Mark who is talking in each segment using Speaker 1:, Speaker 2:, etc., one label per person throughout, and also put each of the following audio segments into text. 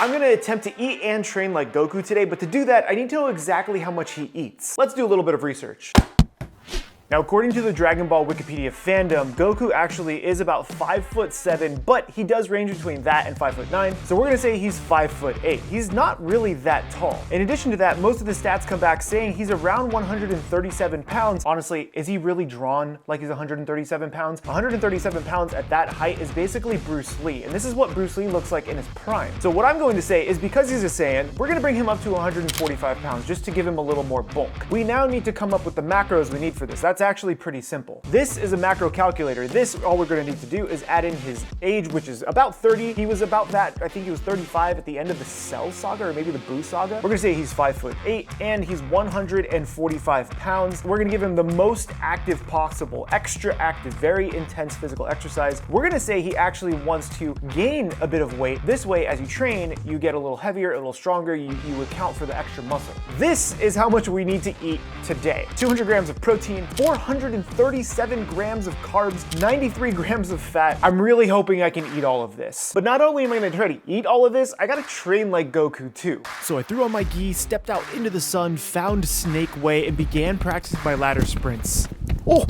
Speaker 1: I'm gonna attempt to eat and train like Goku today, but to do that, I need to know exactly how much he eats. Let's do a little bit of research. Now, according to the Dragon Ball Wikipedia fandom, Goku actually is about 5'7", but he does range between that and 5'9", so we're gonna say he's 5'8". He's not really that tall. In addition to that, most of the stats come back saying he's around 137 pounds. Honestly, is he really drawn like he's 137 pounds? 137 pounds at that height is basically Bruce Lee, and this is what Bruce Lee looks like in his prime. So what I'm going to say is because he's a Saiyan, we're gonna bring him up to 145 pounds just to give him a little more bulk. We now need to come up with the macros we need for this. That's actually pretty simple. This is a macro calculator. This, all we're gonna need to do is add in his age, which is about 30. He was about that, I think he was 35 at the end of the Cell saga, or maybe the Buu saga. We're gonna say he's 5'8", and he's 145 pounds. We're gonna give him the most active possible, extra active, very intense physical exercise. We're gonna say he actually wants to gain a bit of weight. This way, as you train, you get a little heavier, a little stronger, you account for the extra muscle. This is how much we need to eat today. 200 grams of protein, 437 grams of carbs, 93 grams of fat. I'm really hoping I can eat all of this. But not only am I gonna try to eat all of this, I gotta train like Goku too. So I threw on my gi, stepped out into the sun, found Snake Way, and began practicing my ladder sprints. Oh!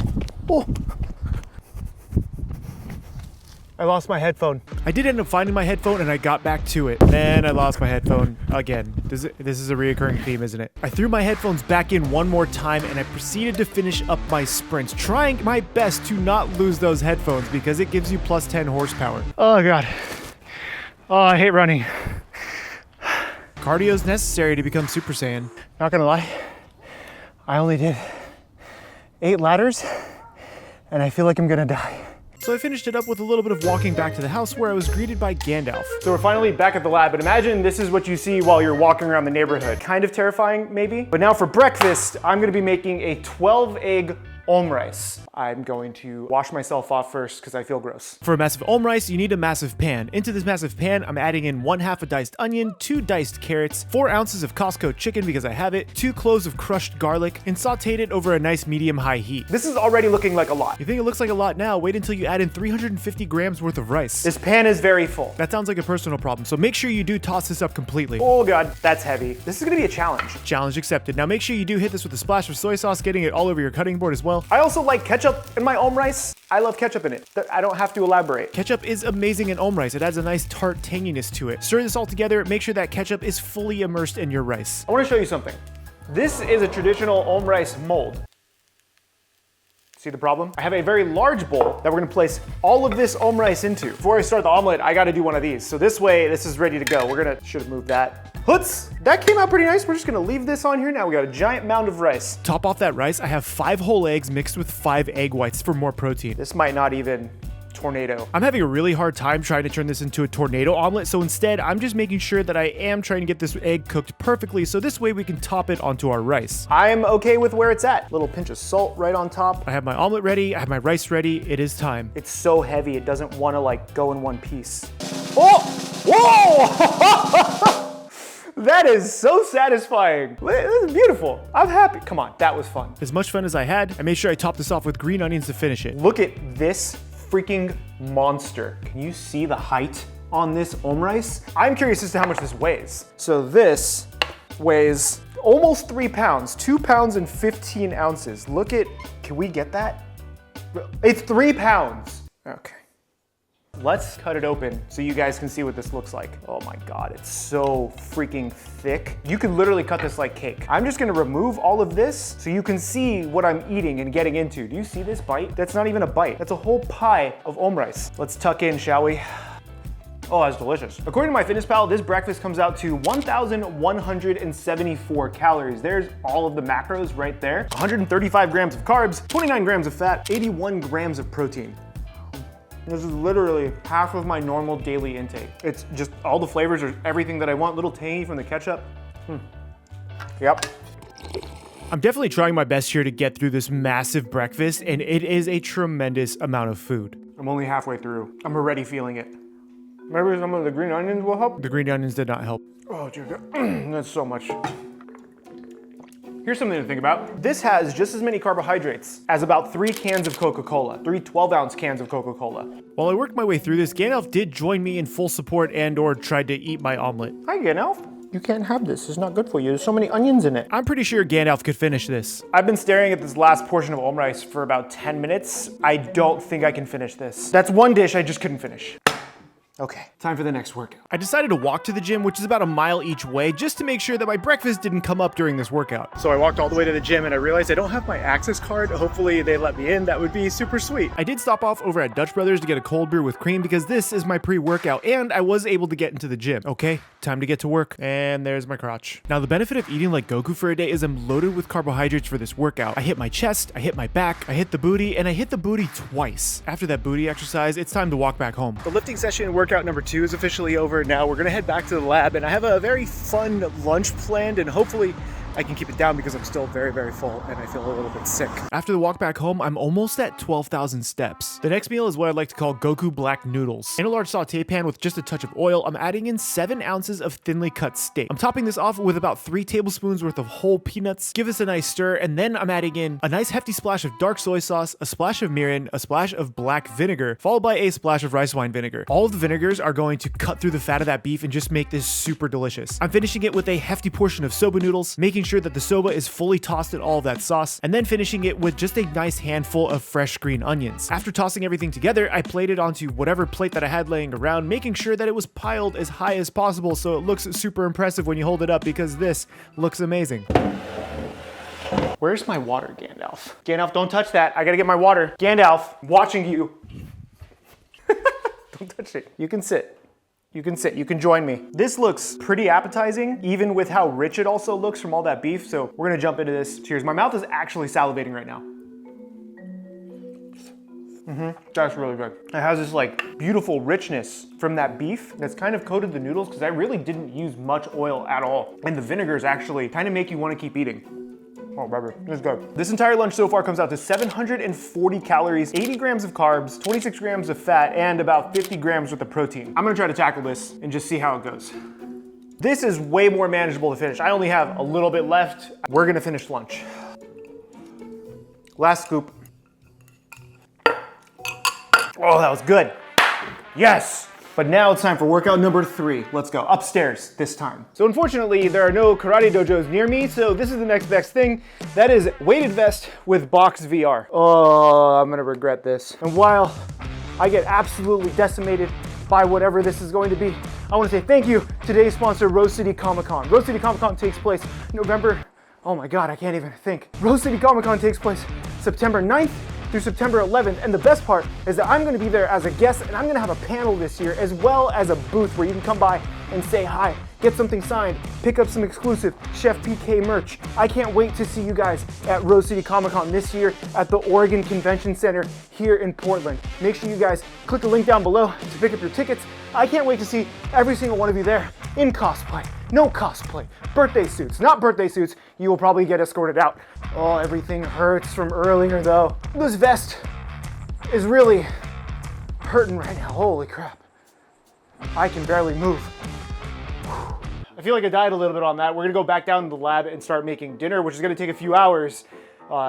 Speaker 1: I lost my headphone. I did end up finding my headphone and I got back to it. Then I lost my headphone again. This is a reoccurring theme, isn't it? I threw my headphones back in one more time and I proceeded to finish up my sprints, trying my best to not lose those headphones because it gives you plus 10 horsepower. Oh God. Oh, I hate running. Cardio is necessary to become Super Saiyan. Not gonna lie, I only did 8 ladders and I feel like I'm gonna die. So I finished it up with a little bit of walking back to the house where I was greeted by Gandalf. So we're finally back at the lab, but imagine this is what you see while you're walking around the neighborhood. Kind of terrifying, maybe? But now for breakfast, I'm gonna be making a 12-egg rice. I'm going to wash myself off first because I feel gross. For a massive rice, you need a massive pan. Into this massive pan, I'm adding in 1/2 a diced onion, 2 diced carrots, 4 ounces of Costco chicken because I have it, 2 cloves of crushed garlic, and sauteed it over a nice medium-high heat. This is already looking like a lot. You think it looks like a lot now? Wait until you add in 350 grams worth of rice. This pan is very full. That sounds like a personal problem, so make sure you do toss this up completely. Oh God, that's heavy. This is gonna be a challenge. Challenge accepted. Now make sure you do hit this with a splash of soy sauce, getting it all over your cutting board as well. I also like ketchup in my rice. I love ketchup in it. I don't have to elaborate. Ketchup is amazing in rice. It adds a nice tart tanginess to it. Stir this all together. Make sure that ketchup is fully immersed in your rice. I want to show you something. This is a traditional rice mold. See the problem? I have a very large bowl that we're gonna place all of this rice into. Before I start the omelet, I gotta do one of these. So this way, this is ready to go. Should have moved that. Hoots! That came out pretty nice. We're just gonna leave this on here now. We got a giant mound of rice. Top off that rice, I have 5 whole eggs mixed with 5 egg whites for more protein. This might not even tornado. I'm having a really hard time trying to turn this into a tornado omelet, so instead I'm just making sure that I am trying to get this egg cooked perfectly so this way we can top it onto our rice. I'm okay with where it's at. Little pinch of salt right on top. I have my omelet ready, I have my rice ready, it is time. It's so heavy, it doesn't want to like go in one piece. Oh! Whoa! That is so satisfying. This is beautiful. I'm happy. Come on, that was fun. As much fun as I had, I made sure I topped this off with green onions to finish it. Look at this freaking monster. Can you see the height on this rice? I'm curious as to how much this weighs. So this weighs almost 3 pounds, 2 pounds and 15 ounces. Look at, can we get that? It's 3 pounds. Okay. Let's cut it open so you guys can see what this looks like. Oh my God, it's so freaking thick. You could literally cut this like cake. I'm just gonna remove all of this so you can see what I'm eating and getting into. Do you see this bite? That's not even a bite. That's a whole pie of rice. Let's tuck in, shall we? Oh, that's delicious. According to MyFitnessPal, this breakfast comes out to 1,174 calories. There's all of the macros right there. 135 grams of carbs, 29 grams of fat, 81 grams of protein. This is literally half of my normal daily intake. It's just all the flavors are everything that I want. Little tangy from the ketchup. Yep. I'm definitely trying my best here to get through this massive breakfast, and it is a tremendous amount of food. I'm only halfway through. I'm already feeling it. Maybe some of the green onions will help? The green onions did not help. Oh, dear God. That's so much. Here's something to think about. This has just as many carbohydrates as about 3 cans of Coca-Cola, 3 12-ounce cans of Coca-Cola. While I worked my way through this, Gandalf did join me in full support and or tried to eat my omelet. Hi, Gandalf. You can't have this. It's not good for you. There's so many onions in it. I'm pretty sure Gandalf could finish this. I've been staring at this last portion of omurice for about 10 minutes. I don't think I can finish this. That's one dish I just couldn't finish. Okay, time for the next workout. I decided to walk to the gym, which is about a mile each way, just to make sure that my breakfast didn't come up during this workout. So I walked all the way to the gym and I realized I don't have my access card. Hopefully they let me in. That would be super sweet. I did stop off over at Dutch Brothers to get a cold brew with cream because this is my pre-workout and I was able to get into the gym. Okay, time to get to work. And there's my crotch. Now the benefit of eating like Goku for a day is I'm loaded with carbohydrates for this workout. I hit my chest, I hit my back, I hit the booty, and I hit the booty twice. After that booty exercise, it's time to walk back home. The lifting session workout number 2 is officially over. Now we're gonna head back to the lab and I have a very fun lunch planned and hopefully I can keep it down because I'm still very, very full and I feel a little bit sick. After the walk back home, I'm almost at 12,000 steps. The next meal is what I like to call Goku black noodles. In a large saute pan with just a touch of oil, I'm adding in 7 ounces of thinly cut steak. I'm topping this off with about 3 tablespoons worth of whole peanuts. Give this a nice stir, and then I'm adding in a nice hefty splash of dark soy sauce, a splash of mirin, a splash of black vinegar, followed by a splash of rice wine vinegar. All of the vinegars are going to cut through the fat of that beef and just make this super delicious. I'm finishing it with a hefty portion of soba noodles, making sure that the soba is fully tossed in all of that sauce, and then finishing it with just a nice handful of fresh green onions. After tossing everything together, I plated onto whatever plate that I had laying around, making sure that it was piled as high as possible so it looks super impressive when you hold it up because this looks amazing. Where's my water, Gandalf? Gandalf, don't touch that. I gotta get my water. Gandalf, I'm watching you. Don't touch it. You can sit. You can sit, you can join me. This looks pretty appetizing, even with how rich it also looks from all that beef. So we're gonna jump into this. Cheers. My mouth is actually salivating right now. That's really good. It has this like beautiful richness from that beef that's kind of coated the noodles because I really didn't use much oil at all. And the vinegars actually kind of make you want to keep eating. Oh, baby, this is good. This entire lunch so far comes out to 740 calories, 80 grams of carbs, 26 grams of fat, and about 50 grams worth of protein. I'm gonna try to tackle this and just see how it goes. This is way more manageable to finish. I only have a little bit left. We're gonna finish lunch. Last scoop. Oh, that was good. Yes. But now it's time for workout number 3. Let's go upstairs this time. So unfortunately, there are no karate dojos near me, so this is the next best thing. That is weighted vest with box VR. Oh, I'm gonna regret this. And while I get absolutely decimated by whatever this is going to be, I wanna say thank you to today's sponsor, Rose City Comic-Con. Rose City Comic-Con takes place November, oh my God, I can't even think. Rose City Comic-Con takes place September 9th through September 11th, and the best part is that I'm gonna be there as a guest and I'm gonna have a panel this year as well as a booth where you can come by and say hi, get something signed, pick up some exclusive CHEFPK merch. I can't wait to see you guys at Rose City Comic-Con this year at the Oregon Convention Center here in Portland. Make sure you guys click the link down below to pick up your tickets. I can't wait to see every single one of you there in cosplay. No cosplay, birthday suits, not birthday suits. You will probably get escorted out. Oh, everything hurts from earlier though. This vest is really hurting right now. Holy crap. I can barely move. I feel like I died a little bit on that. We're gonna go back down to the lab and start making dinner, which is gonna take a few hours.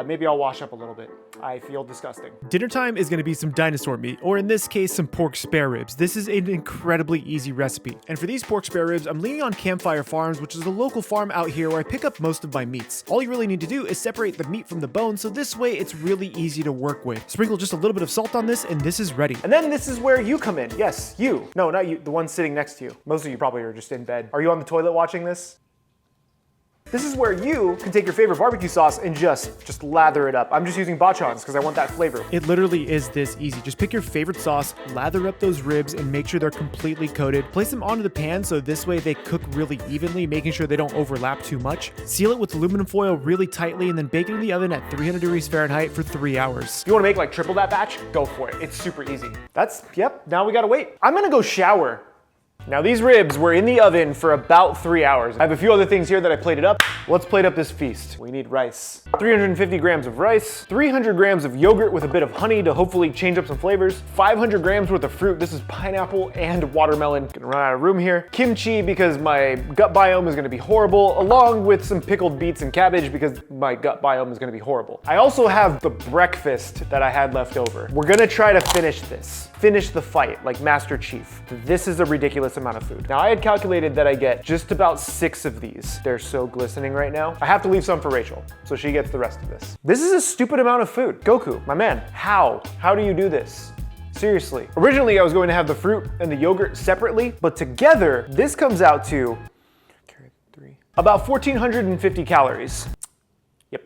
Speaker 1: Maybe I'll wash up a little bit. I feel disgusting. Dinner time is gonna be some dinosaur meat, or in this case, some pork spare ribs. This is an incredibly easy recipe. And for these pork spare ribs, I'm leaning on Campfire Farms, which is a local farm out here where I pick up most of my meats. All you really need to do is separate the meat from the bone, so this way it's really easy to work with. Sprinkle just a little bit of salt on this, and this is ready. And then this is where you come in. Yes, you. No, not you, the one sitting next to you. Most of you probably are just in bed. Are you on the toilet watching this? This is where you can take your favorite barbecue sauce and just lather it up. I'm just using bachans because I want that flavor. It literally is this easy. Just pick your favorite sauce, lather up those ribs, and make sure they're completely coated. Place them onto the pan so this way they cook really evenly, making sure they don't overlap too much. Seal it with aluminum foil really tightly and then bake it in the oven at 300 degrees Fahrenheit for 3 hours. If you want to make like triple that batch, go for it. It's super easy. Yep, now we gotta wait. I'm gonna go shower. Now these ribs were in the oven for about 3 hours. I have a few other things here that I plated up. Let's plate up this feast. We need rice. 350 grams of rice, 300 grams of yogurt with a bit of honey to hopefully change up some flavors, 500 grams worth of fruit. This is pineapple and watermelon. Gonna run out of room here. Kimchi because my gut biome is gonna be horrible, along with some pickled beets and cabbage because my gut biome is gonna be horrible. I also have the breakfast that I had left over. We're gonna try to finish this. Finish the fight like Master Chief. This is a ridiculous amount of food. Now I had calculated that I get just about 6 of these. They're so glistening right now. I have to leave some for Rachel, so she gets the rest of this. This is a stupid amount of food. Goku, my man, how? How do you do this? Seriously. Originally I was going to have the fruit and the yogurt separately, but together this comes out to about 1,450 calories. Yep.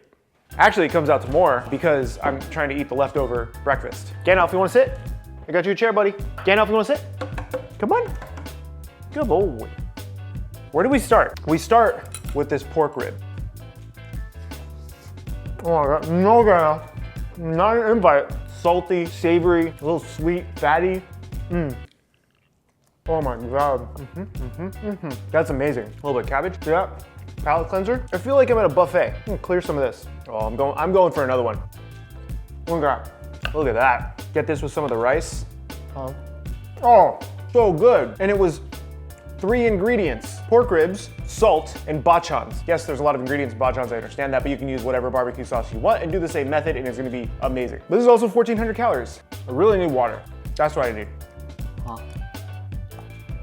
Speaker 1: Actually it comes out to more because I'm trying to eat the leftover breakfast. Gandalf, you wanna sit? I got you a chair, buddy. Gandalf, you wanna sit? Come on. Good boy. Where do we start? We start with this pork rib. Oh my God, no Gandalf. Not an invite. Salty, savory, a little sweet, fatty. Oh my God. That's amazing. A little bit of cabbage, see that? Palate cleanser. I feel like I'm at a buffet. I'm gonna clear some of this. Oh, I'm going for another one. Look at that. Look at that. Get this with some of the rice. Oh, so good. And it was 3 ingredients: pork ribs, salt, and bachans. Yes, there's a lot of ingredients in bachans, I understand that, but you can use whatever barbecue sauce you want and do the same method and it's gonna be amazing. This is also 1,400 calories. I really need water. That's what I need.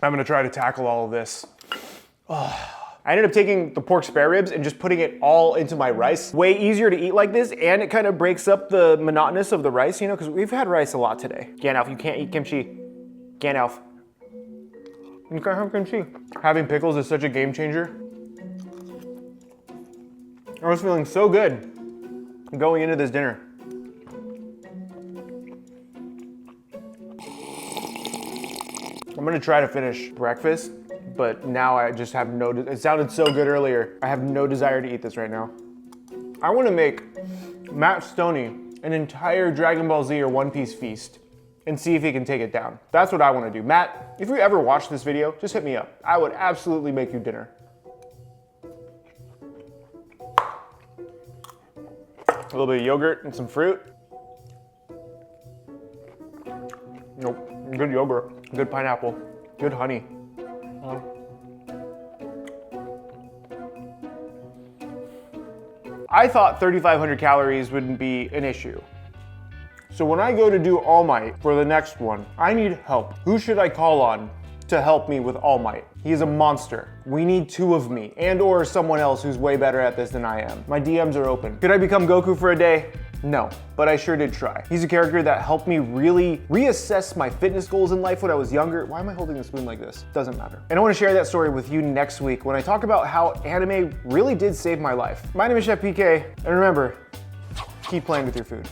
Speaker 1: I'm gonna try to tackle all of this. I ended up taking the pork spare ribs and just putting it all into my rice. Way easier to eat like this, and it kind of breaks up the monotonous of the rice, you know, because we've had rice a lot today. Gandalf, you can't eat kimchi. Gandalf. You can't have kimchi. Having pickles is such a game changer. I was feeling so good going into this dinner. I'm gonna try to finish breakfast, but now I just have no, it sounded so good earlier. I have no desire to eat this right now. I wanna make Matt Stoney an entire Dragon Ball Z or One Piece feast and see if he can take it down. That's what I wanna do. Matt, if you ever watch this video, just hit me up. I would absolutely make you dinner. A little bit of yogurt and some fruit. Nope, good yogurt, good pineapple, good honey. I thought 3,500 calories wouldn't be an issue. So when I go to do All Might for the next one, I need help. Who should I call on to help me with All Might? He is a monster. We need 2 of me and or someone else who's way better at this than I am. My DMs are open. Could I become Goku for a day? No, but I sure did try. He's a character that helped me really reassess my fitness goals in life when I was younger. Why am I holding the spoon like this? Doesn't matter. And I want to share that story with you next week when I talk about how anime really did save my life. My name is Chef PK, and remember, keep playing with your food.